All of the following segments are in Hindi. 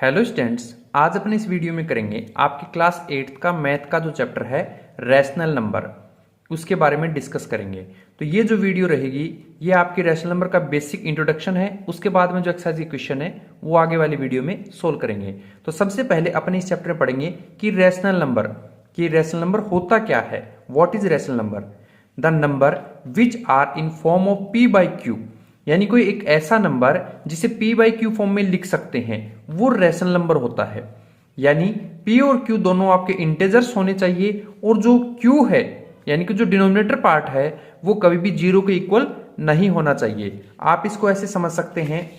हेलो स्टूडेंट्स, आज अपन इस वीडियो में करेंगे आपकी क्लास 8th का मैथ का जो चैप्टर है रैशनल नंबर, उसके बारे में डिस्कस करेंगे। तो ये जो वीडियो रहेगी ये आपकी रैशनल नंबर का बेसिक इंट्रोडक्शन है। उसके बाद में जो एक्सरसाइज क्वेश्चन है वो आगे वाली वीडियो में सोल्व करेंगे। तो सबसे पहले अपन इस चैप्टर में पढ़ेंगे कि रैशनल नंबर होता क्या है। What is rational number? The number which are in form of P by Q, यानी कोई एक ऐसा नंबर जिसे p बाई क्यू फॉर्म में लिख सकते हैं वो रैशनल नंबर होता है। यानी p और q दोनों आपके इंटेजर्स होने चाहिए और जो q है यानी कि जो डिनोमिनेटर पार्ट है वो कभी भी जीरो के इक्वल नहीं होना चाहिए। आप इसको ऐसे समझ सकते हैं,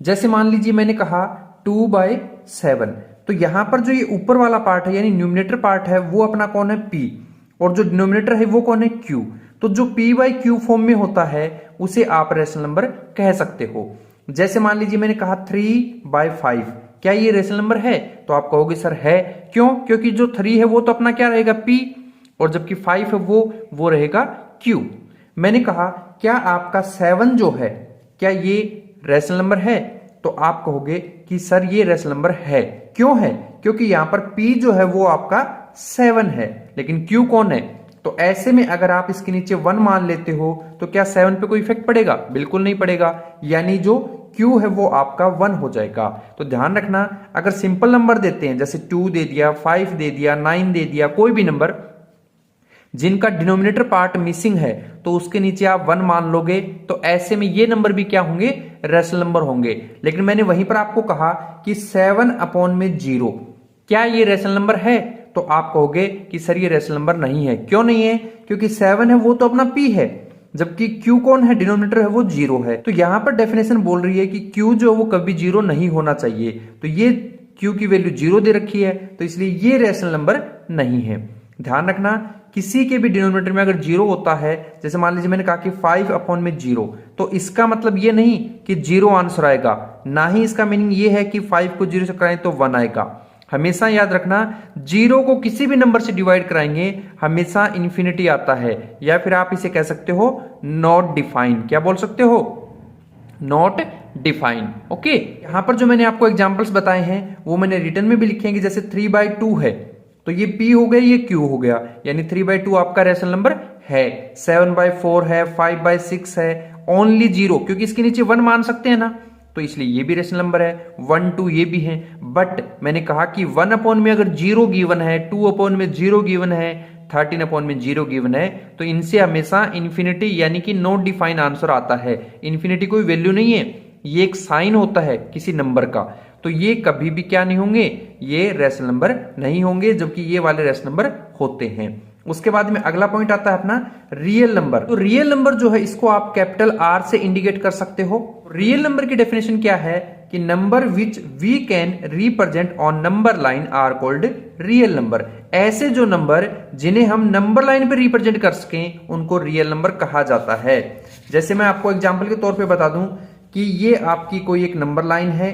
जैसे मान लीजिए मैंने कहा 2/7, तो यहां पर जो ये ऊपर वाला पार्ट है यानी न्यूमिनेटर पार्ट है वो अपना कौन है p, और जो डिनोमिनेटर है वो कौन है q। तो जो p बाई क्यू फॉर्म में होता है उसे आप रैशनल नंबर कह सकते हो। जैसे मान लीजिए मैंने कहा 3/5, क्या ये रैशनल नंबर है? तो आप कहोगे सर है। क्यों? क्योंकि जो 3 है वो तो अपना क्या रहेगा p, और जबकि 5 है वो रहेगा q। मैंने कहा क्या आपका 7 जो है क्या ये रैशनल नंबर है? तो आप कहोगे कि सर ये रैशनल नंबर है। क्यों है? क्योंकि यहां पर p जो है वो आपका 7 है लेकिन q कौन है। तो ऐसे में अगर आप इसके नीचे 1 मान लेते हो तो क्या 7 पे कोई इफेक्ट पड़ेगा? बिल्कुल नहीं पड़ेगा, यानी जो q है वो आपका 1 हो जाएगा। तो ध्यान रखना, अगर सिंपल नंबर देते हैं जैसे 2 दे दिया, 5 दे दिया, 9 दे दिया, कोई भी नंबर जिनका डिनोमिनेटर पार्ट मिसिंग है तो उसके नीचे आप 1 मान लोगे, तो ऐसे में ये नंबर भी क्या होंगे? रैशनल नंबर होंगे। लेकिन मैंने वहीं पर आपको कहा कि 7/0, क्या ये रैशनल नंबर है? तो आप कहोगे कि सर ये रैशनल नंबर नहीं है। क्यों नहीं है? क्योंकि 7 है वो तो अपना p है, जबकि q कौन है? डिनोमिनेटर है वो 0 है। तो यहां पर डेफिनेशन बोल रही है कि q जो है वो कभी 0 नहीं होना चाहिए। तो ये q की वैल्यू 0 दे रखी है, तो इसलिए ये रैशनल नंबर नहीं है। ध्यान रखना, किसी के भी डिनोमिनेटर में अगर 0 होता है, जैसे मान लीजिए मैंने कहा कि 5/0, तो इसका मतलब ये नहीं कि 0 आंसर आएगा, ना ही इसका मीनिंग ये है कि 5 को 0 से कराएं तो 1 आएगा। हमेशा याद रखना, 0 को किसी भी नंबर से डिवाइड कराएंगे हमेशा इंफिनिटी आता है, या फिर आप इसे कह सकते हो नॉट डिफाइन। क्या बोल सकते हो? Not define. ओके, यहां पर जो मैंने आपको एग्जांपल्स बताए हैं वो मैंने रिटर्न में भी लिखे हैं। जैसे 3/2 है तो ये p हो गया, ये q हो गया, यानी 3/2 आपका रैशनल नंबर है। 7/4 है, 5/6 है, ओनली 0, क्योंकि इसके नीचे 1 मान सकते हैं ना, तो इसलिए ये भी रैशनल नंबर है। 1, 2 ये भी है। बट मैंने कहा कि 1 में अगर 0 गिवन है, 2 में 0 गिवन है, 13 में 0 गिवन है, तो इनसे हमेशा इंफिनिटी यानी कि नॉट डिफाइन आंसर आता है। इंफिनिटी कोई वैल्यू नहीं है, ये एक साइन होता है किसी नंबर का, तो ये कभी भी क्या नहीं होंगे? ये रैशनल नंबर नहीं होंगे, जबकि ये वाले रैशनल नंबर होते हैं। उसके बाद में अगला पॉइंट आता है अपना रियल नंबर। तो रियल नंबर जो है इसको आप कैपिटल R से इंडिकेट कर सकते हो। रियल नंबर की डेफिनेशन क्या है कि number which we can represent on number line are called real number. ऐसे जो नंबर जिन्हें हम नंबर लाइन पे रिप्रेजेंट कर सकें उनको रियल नंबर कहा जाता है। जैसे मैं आपको एग्जांपल के तौर पे बता दूं कि ये आपकी कोई एक नंबर लाइन है,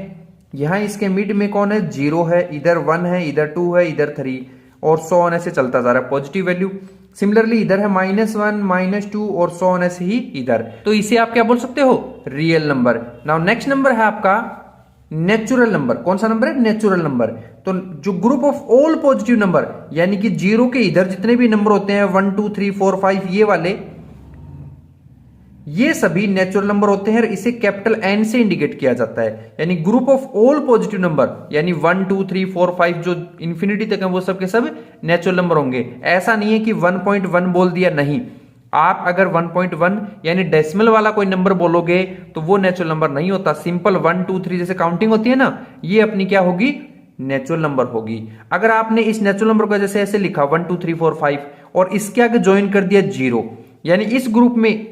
यहां इसके मिड में कौन है? 0 है, इधर 1 है, इधर 2 है, इधर 3, और सो ऑन ऐसे चलता जा रहा है पॉजिटिव वैल्यू। सिमिलरली इधर है -1, -2 और सो ऑन ऐसे ही इधर। तो इसे आप क्या बोल सकते हो? Real number. Now next number है आपका नेचुरल नंबर। कौन सा नंबर है? Natural number. तो जो group of all positive number, यानी कि 0 के इधर जितने भी नंबर होते हैं 1, 2, 3, 4, 5 ये वाले, ये सभी नेचुरल नंबर होते हैं और इसे कैपिटल N से इंडिकेट किया जाता है। यानी group of all positive number, यानी 1, 2, 3, 4, 5 जो इंफिनिटी तक है वो सब के सब नेचुरल नंबर होंगे। ऐसा नहीं है कि 1.1 बोल दिया, नहीं। आप अगर 1.1 यानी डेसिमल वाला कोई नंबर बोलोगे तो वो नेचुरल नंबर नहीं होता। सिंपल 1, 2, 3 जैसे काउंटिंग होती है ना, ये अपनी क्या होगी? नेचुरल नंबर होगी। अगर आपने इस नेचुरल नंबर को जैसे ऐसे लिखा 1, 2, 3, 4, 5 और इसके आगे ज्वाइन कर दिया 0, यानी इस ग्रुप में,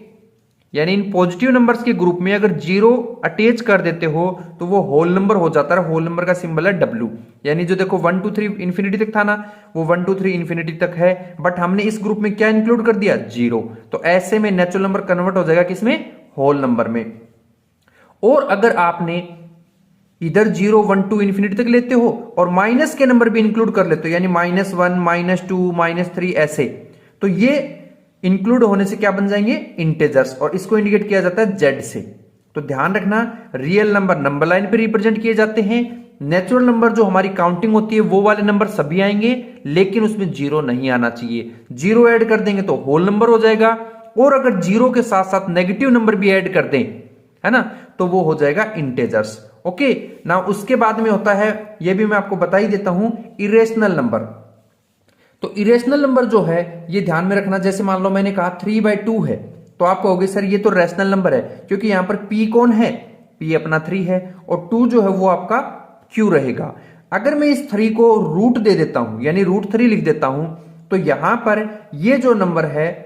यानी इन पॉजिटिव नंबर्स के ग्रुप में अगर 0 अटैच कर देते हो तो वो होल नंबर हो जाता है। होल नंबर का सिंबल है W, यानी जो देखो 1, 2, 3 इंफिनिटी तक था ना, वो 1, 2, 3 इंफिनिटी तक है, बट हमने इस ग्रुप में क्या इंक्लूड कर दिया? 0। तो ऐसे में नेचुरल नंबर कन्वर्ट हो जाएगा किसमें? होल नंबर में। और अगर आपने इधर 0, 1, 2 इंफिनिटी तक लेते हो और माइनस के नंबर भी इंक्लूड कर लेते हो, यानी -1, -2, -3 ऐसे, तो ये इंक्लूड होने से क्या बन जाएंगे? इंटेजर्स, और इसको इंडिकेट किया जाता है Z से। तो ध्यान रखना, रियल नंबर नंबर लाइन पे रिप्रेजेंट किए जाते हैं। नेचुरल नंबर जो हमारी काउंटिंग होती है वो वाले नंबर सभी आएंगे, लेकिन उसमें जीरो नहीं आना चाहिए। जीरो ऐड कर देंगे तो होल नंबर हो जाएगा, और अगर जीरो के साथ साथ नेगेटिव नंबर भी ऐड कर दें, है ना, तो वो हो जाएगा इंटेजर्स। ओके ना, उसके बाद में होता है, ये भी मैं आपको बता ही देता हूं, इरेशनल नंबर। तो इरेशनल नंबर जो है ये ध्यान में रखना, जैसे मान लो मैंने कहा 3/2 है, तो आप कहोगे सर ये तो रैशनल नंबर है, क्योंकि यहां पर p कौन है, p अपना 3 है, और 2 जो है वो आपका q रहेगा। अगर मैं इस 3 को रूट दे देता हूं, यानी √3 लिख देता हूं, तो यहां पर ये जो नंबर है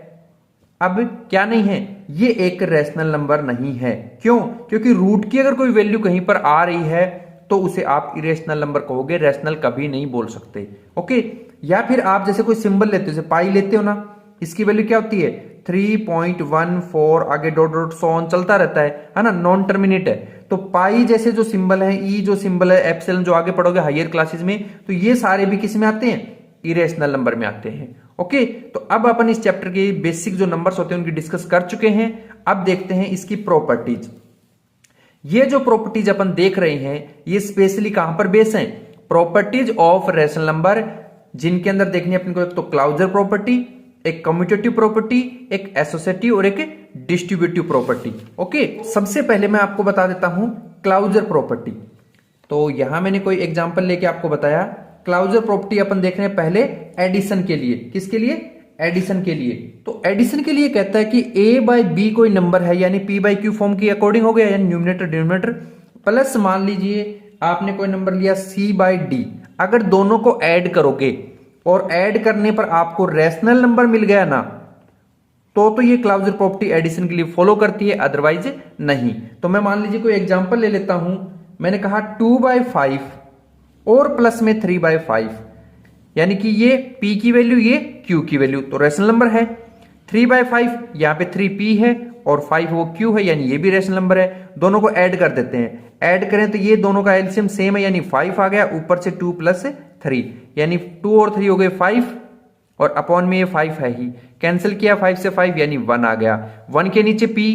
अब क्या नहीं है, ये एक रैशनल नंबर नहीं है। क्यों? क्योंकि रूट की अगर कोई वैल्यू कहीं पर आ रही है तो उसे आप इरेशनल नंबर कहोगे, रैशनल कभी नहीं बोल सकते। ओके, या फिर आप जैसे कोई सिंबल लेते हो, जैसे पाई लेते हो ना, इसकी वैल्यू क्या होती है 3.14, आगे डॉट डॉट सो ऑन चलता रहता है ना, नॉन टर्मिनेट है। तो पाई जैसे जो सिंबल है, ई जो सिंबल है, एप्सिलॉन जो आगे पढ़ोगे हायर क्लासेस में, तो ये सारे भी किस में आते हैं, इरेशनल नंबर में आते हैं। ओके, तो अब अपन इस चैप्टर के बेसिक जो नंबर्स होते हैं उनकी डिस्कस कर चुके हैं। अब देखते हैं इसकी प्रॉपर्टीज। ये जो प्रॉपर्टीज अपन देख रहे हैं ये स्पेशली कहां पर बेस हैं, प्रॉपर्टीज ऑफ रैशनल नंबर, जिनके अंदर देखनी है अपन को एक तो क्लाउजर प्रॉपर्टी, एक कम्यूटेटिव प्रॉपर्टी, एक एसोसिएटिव और एक डिस्ट्रीब्यूटिव प्रॉपर्टी। ओके, सबसे पहले मैं आपको बता देता हूं क्लाउजर प्रॉपर्टी। तो यहां मैंने कोई एग्जांपल लेके आपको बताया। क्लाउजर प्रॉपर्टी अपन देख रहे हैं पहले एडिशन के लिए। किसके लिए? एडिशन के लिए। तो एडिशन के लिए कहता है कि a/b कोई नंबर है, यानी p/q फॉर्म की अकॉर्डिंग हो गया, यानी न्यूमरेटर डिनोमिनेटर, प्लस मान लीजिए आपने कोई नंबर लिया c/d। अगर दोनों को ऐड करोगे और ऐड करने पर आपको रैशनल नंबर मिल गया ना, तो ये क्लाउजर प्रॉपर्टी एडिशन के लिए फॉलो करती है, अदरवाइज नहीं। तो मैं मान लीजिए कोई एग्जांपल ले लेता हूं। मैंने कहा 2/5 और प्लस में 3/5, यानी कि ये p की वैल्यू, ये q की वैल्यू, तो रैशनल नंबर है। 3/5 यहां पे 3p है और 5 वो q है, यानी ये भी रैशनल नंबर है। दोनों को ऐड कर देते हैं, ऐड करें तो ये दोनों का एलसीएम सेम है, यानी 5 आ गया, ऊपर से 2 + 3, यानी 2 और 3 हो गए 5, और अपॉन में ये 5 है ही, कैंसिल किया 5 से 5, यानी 1 आ गया। 1 के नीचे p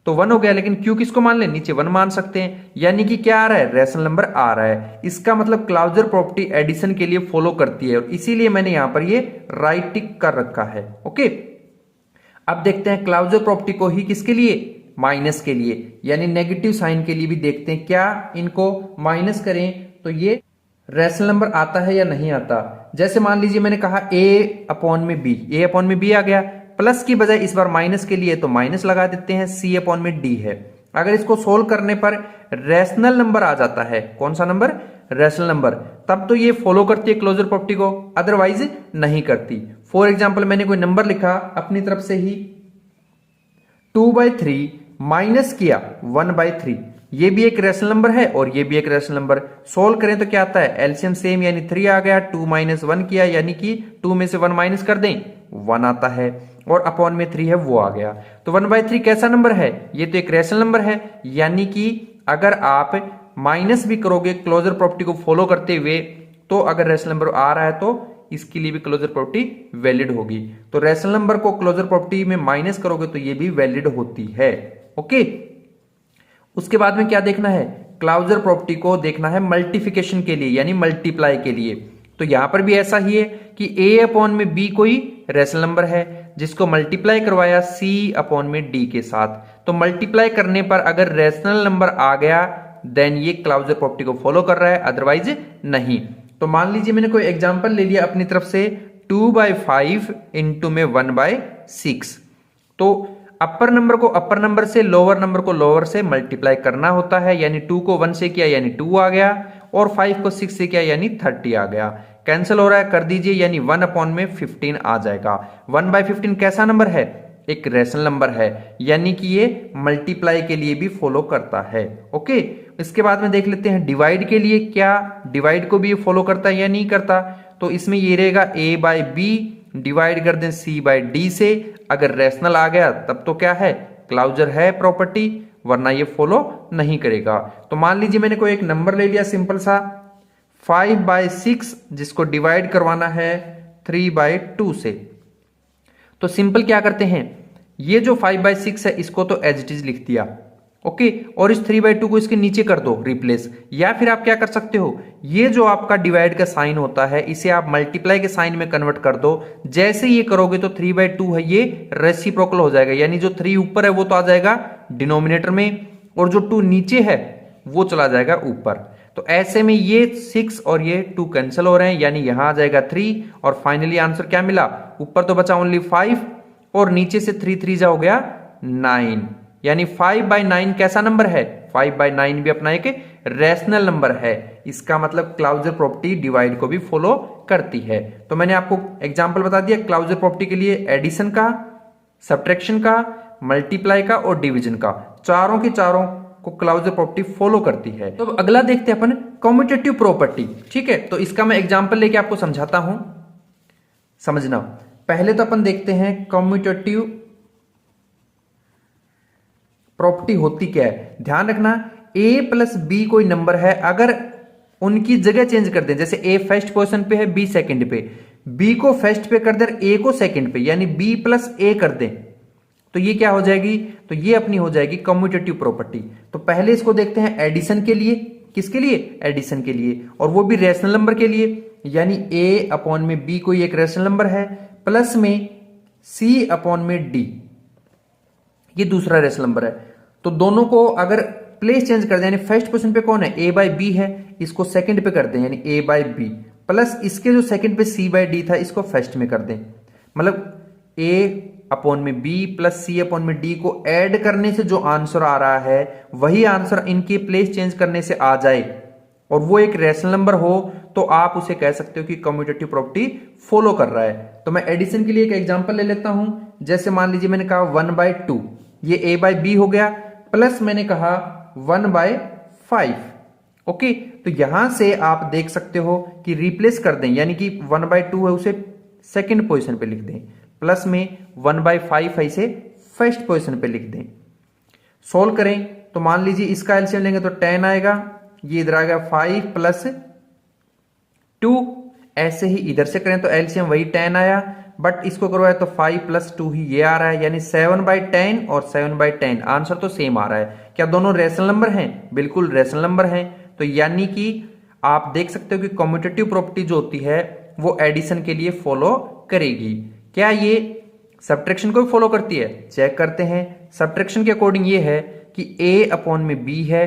तो 1 हो गया, लेकिन q किसको मान ले, नीचे 1 मान सकते हैं, यानी कि क्या आ रहा है, रैशनल नंबर आ रहा है। इसका मतलब क्लाउजर प्रॉपर्टी एडिशन के लिए फॉलो करती है, और इसीलिए मैंने यहां पर ये राइट टिक कर रखा है। ओके, अब देखते हैं क्लाउजर प्रॉपर्टी को ही किसके लिए, माइनस के लिए, यानी नेगेटिव साइन के लिए भी देखते हैं। क्या इनको माइनस करें तो ये रैशनल नंबर आता है या नहीं आता। जैसे मान लीजिए मैंने कहा a/b, a/b आ गया, प्लस की बजाय इस बार माइनस के लिए तो माइनस लगा देते हैं, c/d है। अगर इसको सोल्व करने पर रैशनल नंबर आ जाता है, कौन सा नंबर, रैशनल नंबर, तब तो ये फॉलो करती है क्लोजर प्रॉपर्टी को, अदरवाइज नहीं करती। फॉर एग्जाम्पल मैंने कोई नंबर लिखा अपनी तरफ से ही 2/3 माइनस किया 1/3, ये भी एक रैशनल नंबर है और ये भी एक रैशनल नंबर। सोल्व करें तो क्या आता है, एलसीएम सेम, यानी 3 आ गया, 2 - 1 किया, यानी कि 2 में से 1 माइनस कर दें 1 आता है, और अपॉन में 3 है वो आ गया। तो 1/3 कैसा नंबर है, ये तो एक रैशनल नंबर है, यानी कि अगर आप माइनस भी करोगे क्लोजर प्रॉपर्टी को फॉलो करते हुए, तो अगर रैशनल नंबर आ रहा है तो इसके लिए भी क्लोजर प्रॉपर्टी वैलिड होगी। तो रैशनल नंबर को क्लोजर प्रॉपर्टी में माइनस करोगे तो ये भी वैलिड होती है। ओके, उसके बाद में क्या देखना है, क्लाउजर प्रॉपर्टी को देखना है मल्टीप्लिकेशन के लिए, यानी मल्टीप्लाई के लिए। तो यहां पर भी ऐसा ही है कि a/b कोई रैशनल नंबर है जिसको मल्टीप्लाई करवाया c/d के साथ। तो मल्टीप्लाई करने पर अगर रैशनल नंबर आ गया देन ये क्लाउजर प्रॉपर्टी को फॉलो कर रहा है, अदरवाइज नहीं। तो मान लीजिए मैंने कोई एग्जांपल ले लिया अपनी तरफ से 2/5 इंटू में 1/6। तो अपर नंबर को अपर नंबर से, लोअर नंबर को लोअर से मल्टीप्लाई करना होता है, यानी 2 को 1 से किया यानी 2 आ गया, और 5 को 6 से किया यानी 30 आ गया। कैंसिल हो रहा है, कर दीजिए, यानी 1/15 आ जाएगा। 1/15 कैसा नंबर है, एक रैशनल नंबर है, यानी कि ये मल्टीप्लाई के लिए भी फॉलो करता है। ओके, इसके बाद में देख लेते हैं डिवाइड के लिए, क्या डिवाइड को भी ये फॉलो करता है या नहीं करता। तो इसमें ये रहेगा a/b डिवाइड कर दें c/d से, अगर रैशनल आ गया तब तो क्या है, क्लाउजर है प्रॉपर्टी, वरना ये फॉलो नहीं करेगा। तो मान लीजिए मैंने कोई एक नंबर ले लिया सिंपल सा 5/6, जिसको डिवाइड करवाना है 3/2 से। तो सिंपल क्या करते हैं, ये जो 5/6 है इसको तो एज इट इज लिख दिया। ओके, और इस 3/2 को इसके नीचे कर दो रिप्लेस। या फिर आप क्या कर सकते हो, ये जो आपका डिवाइड का साइन होता है इसे आप मल्टीप्लाई के साइन में कन्वर्ट कर दो। जैसे ये करोगे तो 3/2 है ये रेसिप्रोकल हो जाएगा, यानी जो 3 ऊपर है वो तो आ जाएगा डिनोमिनेटर में और जो 2 नीचे है वो चला जाएगा ऊपर। तो ऐसे में ये 6 और ये 2 कैंसिल हो रहे हैं, यानी यहां आ जाएगा 3 और फाइनली आंसर क्या मिला, ऊपर तो बचा ओनली 5 और नीचे से 3 3 जा हो गया 9, यानी 5/9 कैसा नंबर है, 5/9 भी अपना एक रैशनल नंबर है। इसका मतलब क्लाउजर प्रॉपर्टी डिवाइड को भी फॉलो करती है। तो मैंने आपको एग्जांपल बता दिया क्लाउजर प्रॉपर्टी के लिए, एडिशन का, सब्ट्रैक्शन का, मल्टीप्लाई का और डिवीजन का, चारों के चारों को क्लाउजर प्रॉपर्टी फॉलो करती है। तो अगला देखते हैं अपन कम्यूटेटिव प्रॉपर्टी। ठीक है, तो इसका मैं एग्जांपल लेके आपको समझाता हूं, समझना। पहले तो अपन देखते हैं कम्यूटेटिव प्रॉपर्टी होती क्या है। ध्यान रखना, a प्लस बी कोई नंबर है, अगर उनकी जगह चेंज कर दें, जैसे a फर्स्ट पोजीशन पे है, b सेकंड पे, b को फर्स्ट पे कर दें, a को सेकंड पे, यानी b प्लस a कर दें, तो ये क्या हो जाएगी, तो ये अपनी हो जाएगी कम्यूटेटिव प्रॉपर्टी। तो पहले इसको देखते हैं एडिशन के लिए। किसके लिए, एडिशन के लिए, और वो भी रैशनल नंबर के लिए, यानी a अपॉन में b कोई एक रैशनल नंबर है, प्लस में c अपॉन में d ये दूसरा रैशनल नंबर है। तो दोनों को अगर प्लेस चेंज कर दें, यानी फर्स्ट पोजीशन पे कौन है, a/b है, इसको सेकंड पे कर दें, यानी a/b, प्लस इसके जो सेकंड पे c/d था इसको फर्स्ट में कर दें, मतलब a अपॉन में b प्लस c अपॉन में d को ऐड करने से जो आंसर आ रहा है वही आंसर इनके प्लेस चेंज करने से आ जाए और वो एक रैशनल नंबर हो, तो आप उसे कह सकते हो कि कम्यूटेटिव प्रॉपर्टी फॉलो कर रहा है। तो मैं एडिशन के लिए एक एग्जांपल ले लेता हूं, जैसे मान लीजिए मैंने कहा 1/2, ये a/b हो गया, प्लस मैंने कहा 1/5। ओके, तो यहां से आप देख सकते हो कि रिप्लेस कर दें, यानी कि 1/2 है उसे सेकंड पोजीशन पे लिख दें, प्लस में 1/5 है इसे फर्स्ट पोजीशन पे लिख दें। सोल्व करें तो मान लीजिए इसका एलसीएम लेंगे तो 10 आएगा, ये इधर आ गया 5 प्लस 2, ऐसे ही इधर से करें तो एलसीएम वही 10 आया, बट इसको करवाए तो 5 प्लस 2 ही ये आ रहा है, यानी 7/10 और 7/10 आंसर तो सेम आ रहा है। क्या दोनों रैशनल नंबर हैं, बिल्कुल रैशनल नंबर हैं। तो यानी कि आप देख सकते हो कि कम्यूटेटिव प्रॉपर्टी जो होती है वो एडिशन के लिए फॉलो करेगी। क्या ये सब्ट्रैक्शन को भी फॉलो करती है, चेक करते हैं। सब्ट्रैक्शन के अकॉर्डिंग ये है कि a अपॉन में b है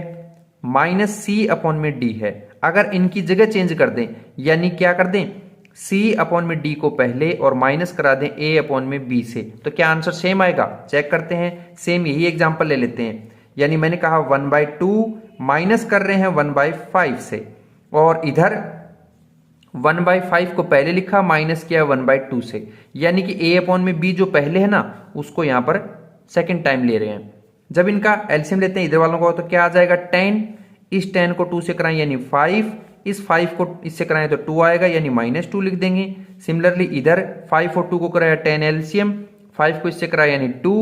माइनस c अपॉन में d है, अगर इनकी जगह चेंज कर दें, यानी क्या कर दें, c अपॉन में d को पहले और माइनस करा दें a अपॉन में b से, तो क्या आंसर सेम आएगा, चेक करते हैं। सेम यही एग्जांपल ले लेते हैं, यानी मैंने कहा 1/2 माइनस कर रहे हैं 1/5 से, और इधर 1/5 को पहले लिखा माइनस किया 1/2 से, यानी कि a अपॉन में b जो पहले है ना उसको यहां पर सेकंड टाइम ले रहे हैं। जब इनका एलसीएम लेते हैं इधर वालों को तो क्या आ जाएगा 10, इस 10 को 2 से कराएं यानी 5, इस 5 को इससे कराएं तो 2 आएगा यानी -2 लिख देंगे। सिमिलरली इधर 5 और 2 को कराया 10 एलसीएम, 5 को इससे कराया यानी 2,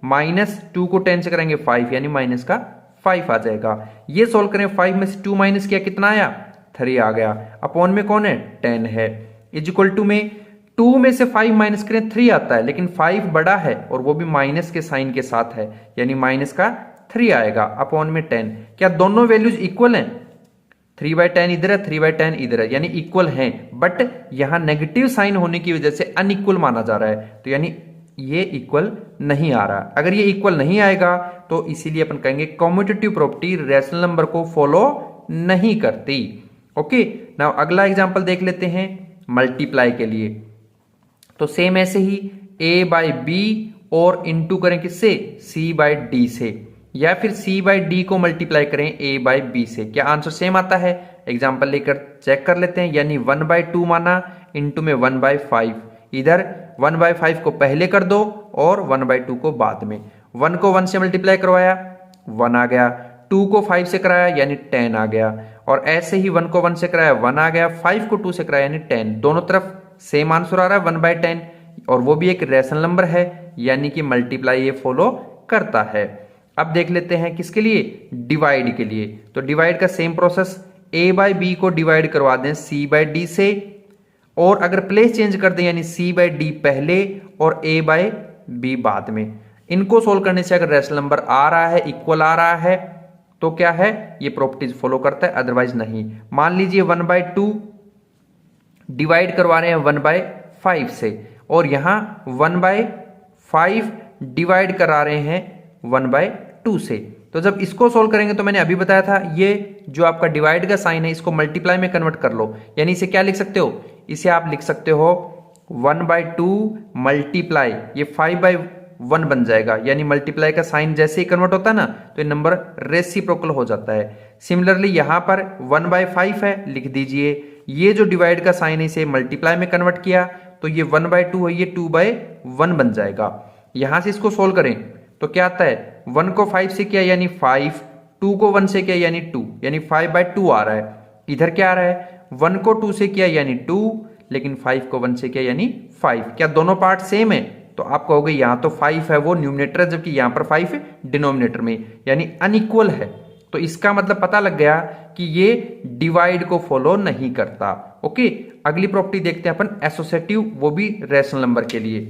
माइनस 2 को 10 से कराएंगे 5 यानी माइनस का 5 आ जाएगा। ये सोल्व करें, 5 में से 2 माइनस किया कितना आया 3 आ गया, अपॉन में कौन है 10 है, इज इक्वल टू में 2 में से 5 माइनस करें 3 आता है, लेकिन 5 बड़ा है और वो भी माइनस के साइन के साथ है, यानी माइनस का 3 आएगा अपॉन में 10। क्या दोनों वैल्यूज इक्वल हैं, 3/10 इधर है 3/10 इधर है, यानी इक्वल हैं, बट यहां नेगेटिव साइन होने की वजह से अनइक्वल माना जा रहा है, तो यानी ये इक्वल नहीं आ रहा। अगर ये इक्वल नहीं आएगा तो इसीलिए अपन कहेंगे कम्यूटेटिव प्रॉपर्टी रैशनल नंबर को फॉलो नहीं करती। ओके, नाउ अगला एग्जांपल देख लेते हैं मल्टीप्लाई के लिए। तो सेम ऐसे ही a/b और इनटू करें किससे, c/d से, या फिर c/d को मल्टीप्लाई करें a/b से, क्या आंसर सेम आता है। एग्जांपल लेकर चेक कर लेते हैं, यानी 1/2 माना इनटू में 1/5, इधर 1/5 को पहले कर दो और 1/2 को बाद में। 1 को 1 से मल्टीप्लाई करवाया 1 आ गया, 2 को 5 से कराया यानी 10 आ गया, और ऐसे ही 1 को 1 से कराया 1 आ गया, 5 को 2 से कराया यानी 10। दोनों तरफ सेम आंसर आ रहा है 1/10, और वो भी एक रैशनल नंबर है, यानी कि मल्टीप्लाई ये फॉलो करता है। अब देख लेते हैं किसके लिए, डिवाइड के लिए। तो डिवाइड का सेम प्रोसेस, a/b को डिवाइड करवा दें c/d से, और अगर प्लेस चेंज कर दें यानी c/d पहले और a/b बाद में। इनको सोल्व करने से अगर रैशनल नंबर आ रहा है, इक्वल आ रहा है, तो क्या है, ये प्रॉपर्टीज फॉलो करता है, अदरवाइज नहीं। मान लीजिए 1/2 डिवाइड करवा रहे हैं 1/5 से, और यहां 1/5 डिवाइड करा रहे हैं 1/2 से। तो जब इसको सोल्व करेंगे तो मैंने अभी बताया था, ये जो आपका डिवाइड का साइन है इसको मल्टीप्लाई में कन्वर्ट कर लो, यानी इसे क्या लिख सकते हो, इसे आप लिख सकते हो 1/2 मल्टीप्लाई, ये 5/1 बन जाएगा, यानी मल्टीप्लाई का साइन जैसे ही कन्वर्ट होता है ना तो ये नंबर रेसिप्रोकल हो जाता है। सिमिलरली यहां पर 1/5 है, लिख दीजिए, ये जो डिवाइड का साइन है इसे मल्टीप्लाई में कन्वर्ट किया तो ये 1/2 है, ये 2/1 बन जाएगा। यहां से इसको सोल्व करें तो क्या आता है, 1 को 5 से किया यानी 5, 2 को 1 से किया यानी 2, यानी 5/2 आ रहा है। इधर क्या आ रहा है, 1 को 2 से किया यानी 2, लेकिन 5 को 1 से किया यानी 5। क्या दोनों पार्ट सेम है, तो आप कहोगे यहां तो 5 है वो न्यूमरेटर है, जबकि यहां पर 5 है डिनोमिनेटर में, यानी अनइक्वल है। तो इसका मतलब पता लग गया कि ये डिवाइड को फॉलो नहीं करता। ओके, अगली प्रॉपर्टी देखते हैं अपन एसोसिएटिव, वो भी रैशनल नंबर के लिए।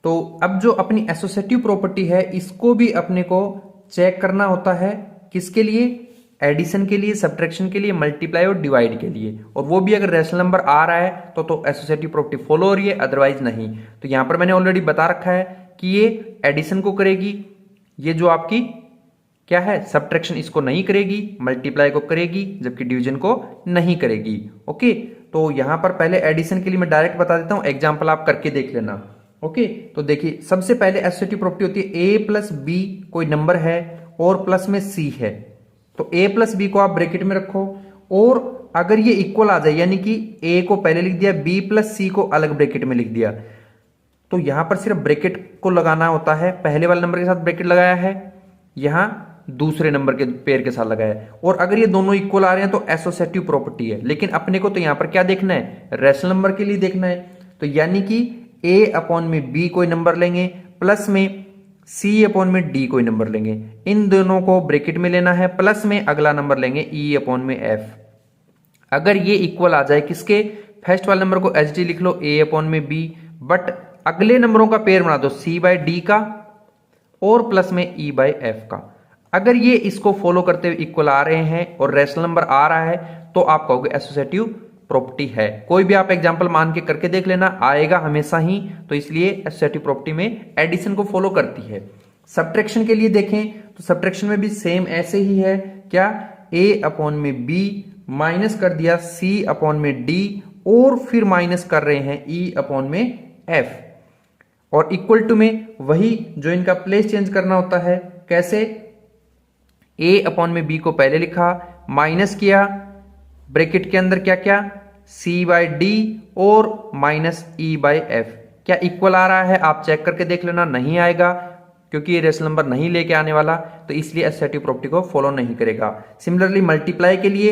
तो अब जो अपनी एसोसिएटिव प्रॉपर्टी है इसको भी अपने को चेक करना होता है, किसके लिए, एडिशन के लिए, सब्ट्रैक्शन के लिए, मल्टीप्लाई और डिवाइड के लिए, और वो भी अगर रैशनल नंबर आ रहा है तो एसोसिएटिव प्रॉपर्टी फॉलो हो रही है, अदरवाइज नहीं। तो यहां पर मैंने ऑलरेडी बता रखा है कि ये एडिशन को करेगी, ये जो आपकी क्या है सब्ट्रैक्शन इसको नहीं करेगी, मल्टीप्लाई को करेगी, जबकि डिवीजन को नहीं करेगी। ओके, तो यहां पर पहले एडिशन के लिए मैं डायरेक्ट बता देता हूं, एग्जाम्पल आप करके देख लेना। ओके, तो देखिए सबसे पहले एसोसिएटिव प्रॉपर्टी होती है a प्लस बी, कोई नंबर है और प्लस में c है, तो a प्लस बी को आप ब्रैकेट में रखो, और अगर ये इक्वल आ जाए, यानी कि a को पहले लिख दिया, b प्लस c को अलग ब्रैकेट में लिख दिया, तो यहां पर सिर्फ ब्रैकेट को लगाना होता है। पहले वाले नंबर के साथ ब्रैकेट लगाया है, यहां दूसरे नंबर के पेयर के साथ लगाया है, और अगर ये दोनों इक्वल आ रहे हैं तो एसोसिएटिव प्रॉपर्टी है। लेकिन अपने को तो यहां पर क्या देखना है, रैशनल नंबर के लिए देखना है, तो यानी कि a अपॉन में b कोई नंबर लेंगे, प्लस में c अपॉन में d कोई नंबर लेंगे, इन दोनों को ब्रैकेट में लेना है, प्लस में अगला नंबर लेंगे e अपॉन में f। अगर ये इक्वल आ जाए किसके, फर्स्ट वाले नंबर को एच डी लिख लो, a अपॉन में b, बट अगले नंबरों का पेयर बना दो c/d का और प्लस में e/f का। अगर ये इसको फॉलो करते हुए इक्वल आ रहे हैं और रैशनल नंबर आ रहा है तो आप कहोगे एसोसिएटिव प्रॉपर्टी है। कोई भी आप एग्जांपल मान के करके देख लेना, आएगा हमेशा ही, तो इसलिए एसोसिएटिव प्रॉपर्टी में एडिशन को फॉलो करती है। सब्ट्रैक्शन के लिए देखें तो सब्ट्रैक्शन में भी सेम ऐसे ही है, क्या, a अपॉन में b माइनस कर दिया c अपॉन में d, और फिर माइनस कर रहे हैं e अपॉन में f, और इक्वल टू में वही जो इनका प्लेस चेंज करना होता है, कैसे, a अपॉन में b को पहले लिखा, माइनस किया, ब्रैकेट के अंदर क्या क्या, c/d और माइनस e/f। क्या इक्वल आ रहा है, आप चेक करके देख लेना, नहीं आएगा क्योंकि ये रैशनल नंबर नहीं लेके आने वाला, तो इसलिए एसोसिएटिव प्रॉपर्टी को फॉलो नहीं करेगा। सिमिलरली मल्टीप्लाई के लिए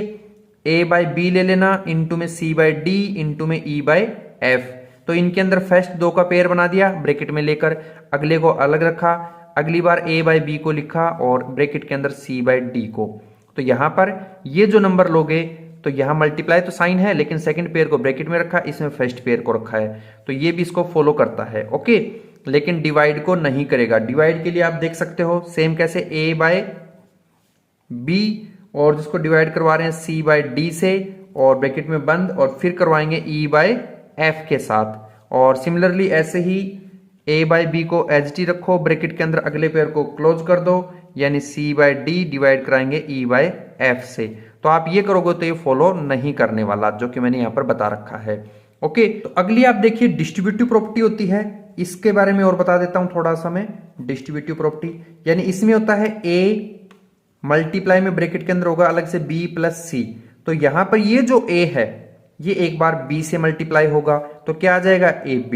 a/b ले लेना, इनटू में c/d, इनटू में e/f, तो इनके अंदर फर्स्ट दो का पेयर बना दिया ब्रैकेट में लेकर, अगले को अलग रखा, अगली बार a/b को लिखा और ब्रैकेट के अंदर c/d को। तो यहां पर ये जो नंबर लोगे तो यहां मल्टीप्लाई तो साइन है, लेकिन सेकंड पेयर को ब्रैकेट में रखा, इसमें फर्स्ट पेयर को रखा है, तो ये भी इसको फॉलो करता है। ओके, लेकिन डिवाइड को नहीं करेगा। डिवाइड के लिए आप देख सकते हो सेम कैसे, a/b और जिसको डिवाइड करवा रहे हैं c/d से और ब्रैकेट में बंद, और फिर करवाएंगे e/f के साथ, और सिमिलरली ऐसे ही a/b को एच रखो, ब्रैकेट के अंदर अगले पेयर को क्लोज कर दो, यानी c/d डिवाइड कराएंगे e/f से। तो आप ये करोगे तो ये फॉलो नहीं करने वाला, जो कि मैंने यहां पर बता रखा है। ओके, तो अगली आप देखिए डिस्ट्रीब्यूटिव प्रॉपर्टी होती है, इसके बारे में और बता देता हूं थोड़ा सा मैं। डिस्ट्रीब्यूटिव प्रॉपर्टी यानी इसमें होता है a मल्टीप्लाई में ब्रैकेट के अंदर होगा अलग से b प्लस c, तो यहां पर ये जो a है ये एक बार b से मल्टीप्लाई होगा तो क्या आ जाएगा ab,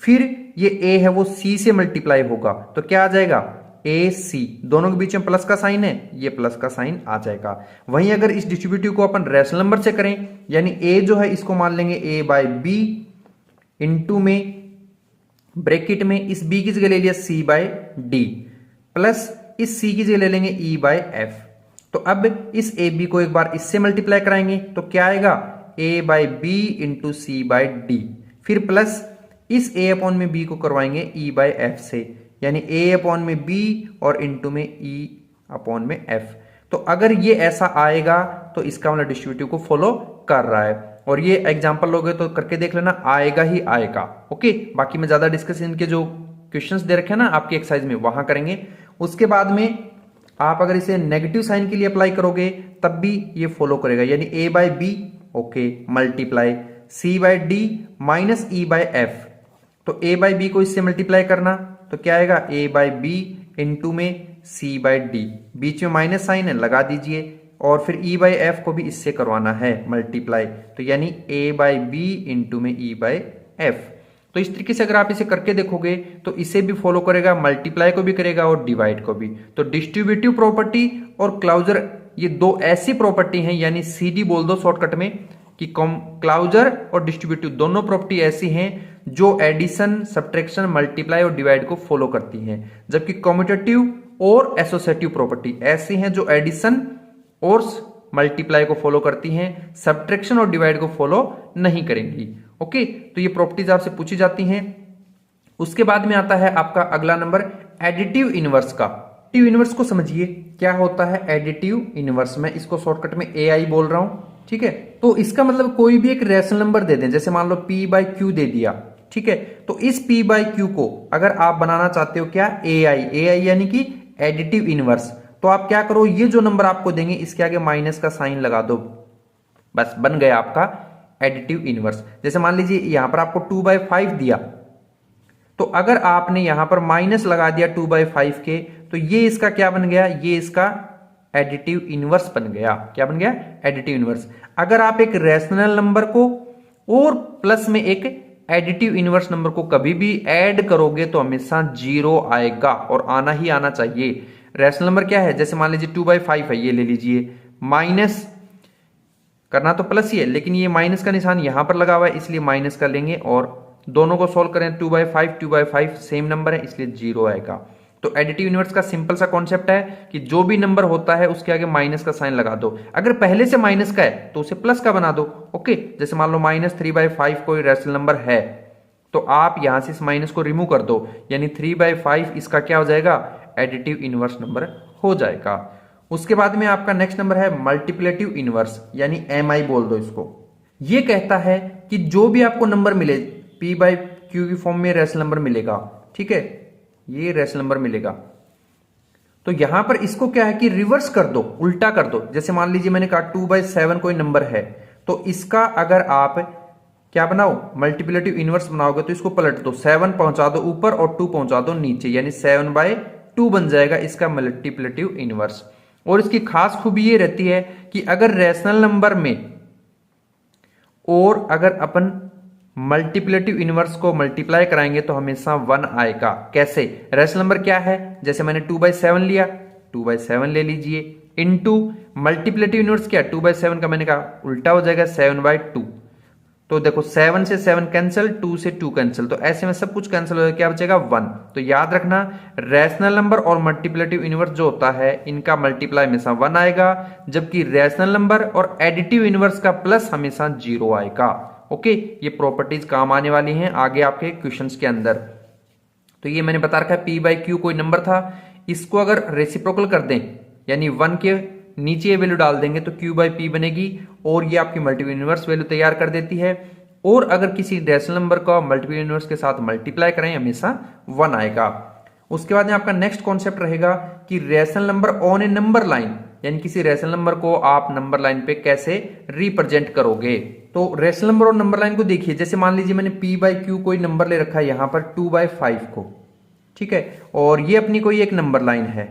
फिर ये a है वो c से मल्टीप्लाई होगा तो क्या आ जाएगा ac, दोनों के बीच में प्लस का साइन है, ये प्लस का साइन आ जाएगा। वहीं अगर इस डिस्ट्रीब्यूटिव को अपन रैशनल नंबर से करें, यानी a जो है इसको मान लेंगे a/b, इनटू में ब्रैकेट में इस b की जगह ले लिया c/d, प्लस इस c की जगह ले लेंगे e/f। तो अब इस ab को एक बार इससे मल्टीप्लाई कराएंगे तो क्या आएगा, a/b इंटू c/d, फिर प्लस इस a अपॉन में b को करवाएंगे e/f से, यानी a अपॉन में b और इंटू में e अपॉन में f। तो अगर ये ऐसा आएगा तो इसका मतलब डिस्ट्रीब्यूटिव को फॉलो कर रहा है। और ये एग्जांपल लोगे तो करके देख लेना, आएगा ही आएगा। ओके, बाकी मैं ज्यादा डिस्कस इनके जो क्वेश्चंस दे रखे हैं ना आपकी एक्सरसाइज में वहां करेंगे। उसके बाद में आप अगर इसे नेगेटिव साइन के लिए अप्लाई करोगे तब भी ये फॉलो करेगा, यानी a by B okay multiply c by D minus e by F. तो a बाय बी को इससे मल्टीप्लाई करना तो क्या आएगा, a बाय बी इंटू में c बाय डी, बीच में माइनस साइन है लगा दीजिए, और फिर e बाय एफ को भी इससे करवाना है मल्टीप्लाई, तो यानी a बाय बी इंटू में e बाय एफ। तो इस तरीके से अगर आप इसे करके देखोगे तो इसे भी फॉलो करेगा, मल्टीप्लाई को भी करेगा और डिवाइड को भी। तो डिस्ट्रीब्यूटिव प्रॉपर्टी और क्लाउजर ये दो ऐसी प्रॉपर्टी हैं, यानी CD बोल दो शॉर्टकट में, कि क्लाउजर और डिस्ट्रीब्यूटिव दोनों प्रॉपर्टी ऐसी हैं जो एडिशन, सब्ट्रैक्शन, मल्टीप्लाई और डिवाइड को फॉलो करती हैं, जबकि कम्यूटेटिव और एसोसिएटिव प्रॉपर्टी ऐसी हैं जो एडिशन और मल्टीप्लाई को फॉलो करती हैं, सब्ट्रैक्शन और डिवाइड को फॉलो नहीं करेंगी। ओके, तो ये प्रॉपर्टीज आपसे पूछी जाती हैं। उसके बाद में आता है आपका अगला नंबर एडिटिव इनवर्स का। एडिटिव इनवर्स को समझिए क्या होता है। एडिटिव इनवर्स में इसको शॉर्टकट में AI बोल रहा हूं, ठीक है। तो इसका मतलब कोई भी एक रेशनल नंबर दे दें, जैसे मान लो p बाय क्यू दे दिया, ठीक है। तो इस p बाय क्यू को अगर आप बनाना चाहते हो क्या, AI यानी कि एडिटिव इनवर्स, तो आप क्या करो, ये जो नंबर आपको देंगे इसके आगे माइनस का साइन लगा दो, बस बन गया आपका एडिटिव इनवर्स। जैसे मान लीजिए यहां पर आपको 2/5 दिया, तो अगर आपने यहां पर माइनस लगा दिया 2/5 के, तो ये इसका क्या बन गया, ये इसका एडिटिव इनवर्स बन गया। क्या बन गया, एडिटिव इनवर्स। अगर आप एक रैशनल नंबर को और प्लस में एक एडिटिव इनवर्स नंबर को कभी भी ऐड करोगे तो हमेशा 0 आएगा, और आना ही आना चाहिए। रैशनल नंबर क्या है, जैसे मान लीजिए 2/5 है, ये ले लीजिए, माइनस करना तो प्लस ही है, लेकिन ये माइनस का निशान यहां पर लगा हुआ है इसलिए माइनस कर लेंगे, और दोनों को सोल्व करें 2/5 सेम नंबर है इसलिए 0 आएगा। तो एडिटिव इनवर्स का सिंपल सा कॉन्सेप्ट है कि जो भी नंबर होता है उसके आगे माइनस का साइन लगा दो। अगर पहले से माइनस का है तो उसे प्लस का बना दो। ओके, जैसे मान लो -3/5 कोई रैशनल नंबर है, तो आप यहां से इस माइनस को रिमूव कर दो, यानी 3/5 इसका क्या हो जाएगा, एडिटिव इनवर्स नंबर हो जाएगा। उसके बाद में आपका नेक्स्ट नंबर है मल्टीप्लेटिव इनवर्स, यानी MI बोल दो इसको। ये कहता है कि जो भी आपको नंबर मिले p बाय क्यू की फॉर्म में रैशनल नंबर मिलेगा, ठीक है, ये रैशनल नंबर मिलेगा, तो यहां पर इसको क्या है कि रिवर्स कर दो, उल्टा कर दो। जैसे मान लीजिए मैंने कहा 2/7 कोई नंबर है, तो इसका अगर आप क्या बनाओ, मल्टीप्लेटिव इनवर्स बनाओगे तो इसको पलट दो, 7 पहुंचा दो ऊपर और 2 पहुंचा दो नीचे, यानी 7/2 बन जाएगा इसका मल्टीप्लेटिव इनवर्स। और इसकी खास खूबी ये रहती है कि अगर रैशनल नंबर में और अगर अपन मल्टीप्लेटिव इनवर्स को मल्टीप्लाई कराएंगे तो हमेशा 1 आएगा। कैसे, रैशनल नंबर क्या है, जैसे मैंने 2/7 लिया, 2/7 ले लीजिए, इनटू मल्टीप्लेटिव इनवर्स क्या, 2/7 का मैंने कहा उल्टा हो जाएगा 7/2। तो देखो 7 से 7 कैंसिल, 2 से 2 कैंसिल, तो ऐसे में सब कुछ कैंसिल हो जाएगा, क्या बचेगा 1। तो याद रखना रैशनल नंबर और मल्टीप्लेटिव इनवर्स जो होता है इनका मल्टीप्लाई हमेशा 1 आएगा, जबकि रैशनल नंबर और एडिटिव इनवर्स का प्लस हमेशा 0 आएगा। ओके, ये प्रॉपर्टीज काम आने वाली हैं आगे आपके क्वेश्चंस के अंदर। तो ये मैंने बता रखा है p बाय क्यू कोई नंबर था, इसको अगर रेसिप्रोकल कर दें यानी 1 के नीचे वैल्यू डाल देंगे तो q बाय p बनेगी, और ये आपकी मल्टीप्ल इनवर्स वैल्यू तैयार कर देती है। और अगर किसी रैशनल नंबर का मल्टीप्ल इनवर्स के साथ मल्टीप्लाई करें हमेशा 1 आएगा। उसके बाद में आपका नेक्स्ट कॉन्सेप्ट रहेगा कि rational number on A number line, यानी किसी रैशनल नंबर को आप नंबर लाइन पे कैसे रिप्रेजेंट करोगे। तो रैशनल नंबर और नंबर लाइन को देखिए, जैसे मान लीजिए मैंने p बाय क्यू कोई नंबर ले रखा है यहां पर 2/5 को, ठीक है, और ये अपनी कोई एक नंबर लाइन है,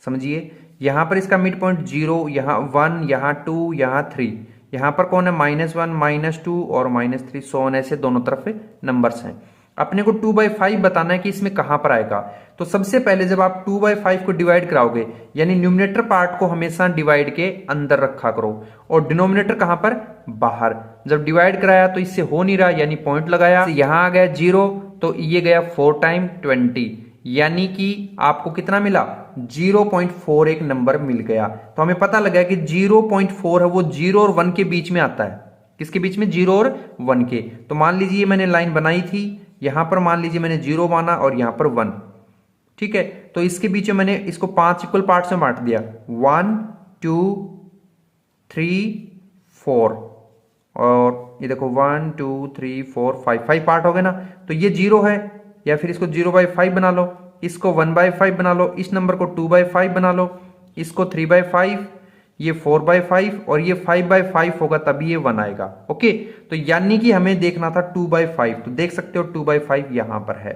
समझिए यहां पर इसका मिड पॉइंट 0, यहां 1, यहां 2, यहां 3, यहां पर कौन है -1, -2 और -3, सो ऐसे दोनों तरफ नंबर्स हैं। अपने को 2/5 बताना है कि इसमें कहां पर आएगा। तो सबसे पहले जब आप 2/5 को डिवाइड कराओगे, यानी न्यूमरेटर पार्ट को हमेशा डिवाइड के अंदर रखा करो और डिनोमिनेटर कहां पर, बाहर। जब डिवाइड कराया तो इससे हो नहीं रहा, यानी पॉइंट लगाया, यहां आ गया 0, तो ये गया 4 टाइम 20, यानी कि आपको कितना मिला, 0.4 एक नंबर मिल गया। तो हमें पता लगा कि 0.4 है वो 0 और 1 के बीच में आता है। किसके बीच में, 0 और 1 के। तो मान लीजिए मैंने लाइन बनाई थी, यहां पर मान लीजिए मैंने 0 माना और यहां पर 1, ठीक है, तो इसके बीच में मैंने इसको 5 इक्वल पार्ट्स में बांट दिया, 1 2 3 4, और ये देखो 1 2 3 4 5 5 पार्ट हो गए ना। तो ये 0 है, या फिर इसको 0/5 बना लो, इसको 1/5 बना लो, इस नंबर को 2/5 बना लो, इसको 3/5, ये 4/5 और ये 5/5 होगा तभी ये 1 आएगा। ओके, तो यानी कि हमें देखना था 2/5, तो देख सकते हो 2/5 यहां पर है।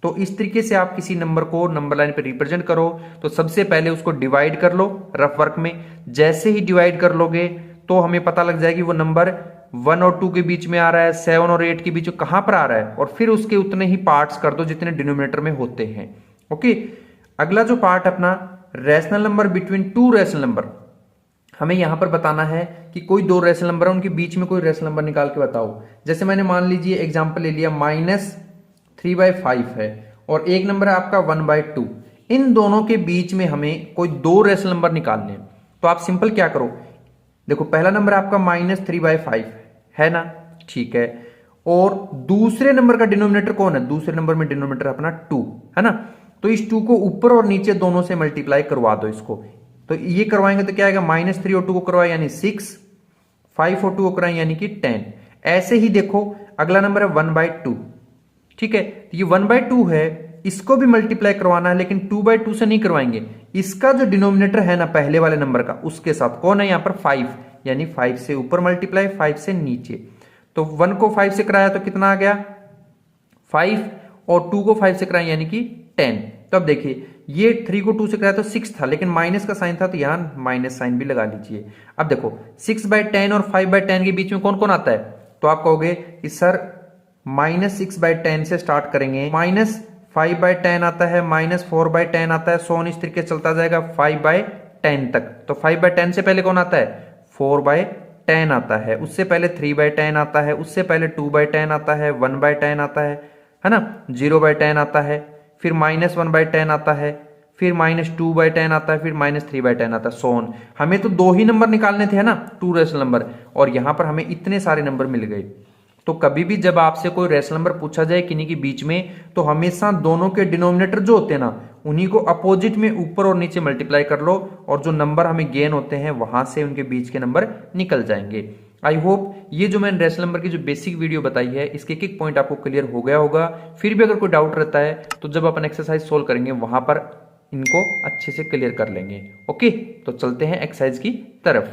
तो इस तरीके से आप किसी नंबर को नंबर लाइन पे रिप्रेजेंट करो, तो सबसे पहले उसको डिवाइड कर लो रफ वर्क में। जैसे ही डिवाइड कर लोगे तो हमें पता लग जाएगी वो नंबर 1 और 2 के बीच में आ रहा है, 7 और 8 के बीच में कहां पर आ रहा है, और फिर उसके उतने ही पार्ट्स कर दो जितने डिनोमिनेटर में होते हैं। ओके, अगला जो पार्ट अपना rational number between two rational number, हमें यहां पर बताना है कि कोई दो रैशनल नंबर है, उनके बीच में कोई रैशनल नंबर निकाल के बताओ। जैसे मैंने मान लीजिए एग्जांपल ले लिया -3/5 है, और एक नंबर है आपका 1/2। इन दोनों के बीच में हमें कोई दो रैशनल नंबर निकालने हैं। तो आप सिंपल क्या करो, देखो पहला नंबर आपका -3/5 है ना, ठीक है, और दूसरे नंबर का डिनोमिनेटर कौन है, दूसरे नंबर में डिनोमिनेटर अपना 2 है ना। तो इस 2 को ऊपर और नीचे दोनों से मल्टीप्लाई करवा दो इसको। तो ये करवाएंगे तो क्या आएगा, -3 और 2 को करवाए यानी 6, 5 और 2 को कराएं यानी कि 10। ऐसे ही देखो अगला नंबर है 1/2, ठीक है, तो ये 1/2 है, इसको भी मल्टीप्लाई करवाना है, लेकिन 2/2 से नहीं करवाएंगे, इसका जो डिनोमिनेटर है ना पहले वाले नंबर का, उसके साथ कौन है यहां पर 5, यानी 5 से ऊपर मल्टीप्लाई 5 से नीचे। तो 1 को 5 से कराया तो कितना आ गया 5, और 2 को 5 से कराया यानी कि 10। तो अब देखिए ये 3 को 2 से कराया तो 6 था, लेकिन माइनस का साइन था तो यहां माइनस साइन भी लगा लीजिए। अब देखो 6/10 और 5/10 के बीच में कौन कौन आता है, तो आप कहोगे कि सर -6/10 से स्टार्ट करेंगे, -5/10 आता है, -4/10 आता है, सोन इस तरीके चलता जाएगा 5/10 तक। तो 5/10 से पहले कौन आता है, 4/10 आता है, उससे पहले 3/10 आता है, उससे पहले 2/10 आता है, 1/10 आता है ना, 0/10 आता है, फिर -1/10 आता है, फिर -2/10 आता है, फिर -3/10 आता है, सोन। हमें तो दो ही नंबर निकालने थे ना, टू रैशनल नंबर, और यहां पर हमें इतने सारे नंबर मिल गए। तो कभी भी जब आपसे कोई रैशनल नंबर पूछा जाए किन्हीं के बीच में, तो हमेशा दोनों के डिनोमिनेटर जो होते हैं ना, उन्हीं को अपोजिट में ऊपर और नीचे मल्टीप्लाई कर लो, और जो नंबर हमें गेन होते हैं वहां से उनके बीच के नंबर निकल जाएंगे। आई होप ये जो मैंने रैशनल नंबर की जो बेसिक वीडियो बताई है, इसके एक एक पॉइंट आपको क्लियर हो गया होगा। फिर भी अगर कोई डाउट रहता है तो जब अपन एक्सरसाइज सोल्व करेंगे वहां पर इनको अच्छे से क्लियर कर लेंगे। ओके, तो चलते हैं एक्सरसाइज की तरफ।